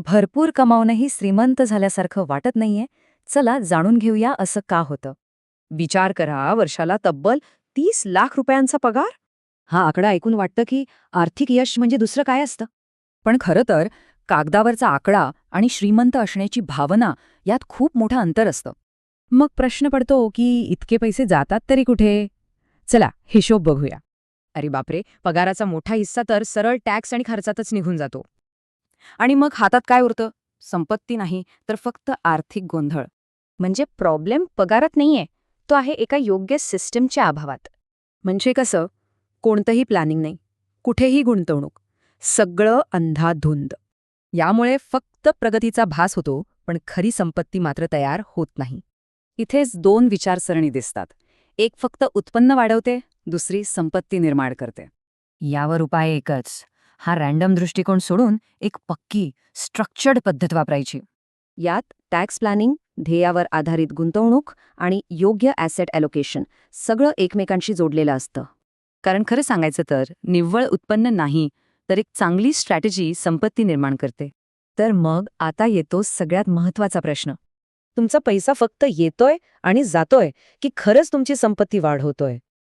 भरपूर कमावणंही श्रीमंत झाल्यासारखं वाटत नाहीये. चला जाणून घेऊया असं का होतं. विचार करा, वर्षाला तब्बल 30 लाख रुपयांचा पगार. हा आकडा ऐकून वाटतं की आर्थिक यश म्हणजे दुसरं काय असतं. पण खरं तर कागदावरचा आकडा आणि श्रीमंत असण्याची भावना यात खूप मोठं अंतर असतं. मग प्रश्न पडतो की इतके पैसे जातात तरी कुठे? चला हिशोब बघूया. अरे बापरे, पगाराचा मोठा हिस्सा तर सरळ टॅक्स आणि खर्चातच निघून जातो. आणि मग हातात काय उरतं? संपत्ती नाही, तर फक्त आर्थिक गोंधळ. म्हणजे प्रॉब्लेम पगारात नाहीये, तो आहे एका योग्य सिस्टमच्या अभावात. म्हणजे कसं? कोणतंही प्लॅनिंग नाही, कुठेही गुंतवणूक, सगळं अंधाधुंद. यामुळे फक्त प्रगतीचा भास होतो, पण खरी संपत्ती मात्र तयार होत नाही. इथेच दोन विचारसरणी दिसतात. एक फक्त उत्पन्न वाढवते, दुसरी संपत्ती निर्माण करते. यावर उपाय एकच, हा रँडम दृष्टिकोन सोडून एक पक्की, स्ट्रक्चर्ड पद्धत वापरायची. यात टॅक्स प्लॅनिंग, ध्येयावर आधारित गुंतवणूक आणि योग्य ॲसेट ॲलोकेशन सगळं एकमेकांशी जोडलेलं असतं. कारण खरं सांगायचं तर निव्वळ उत्पन्न नाही, तर एक चांगली स्ट्रॅटेजी संपत्ती निर्माण करते. तर मग आता येतो सगळ्यात महत्त्वाचा प्रश्न. तुमचा पैसा फक्त येतोय आणि जातोय की खरंच तुमची संपत्ती वाढवतोय?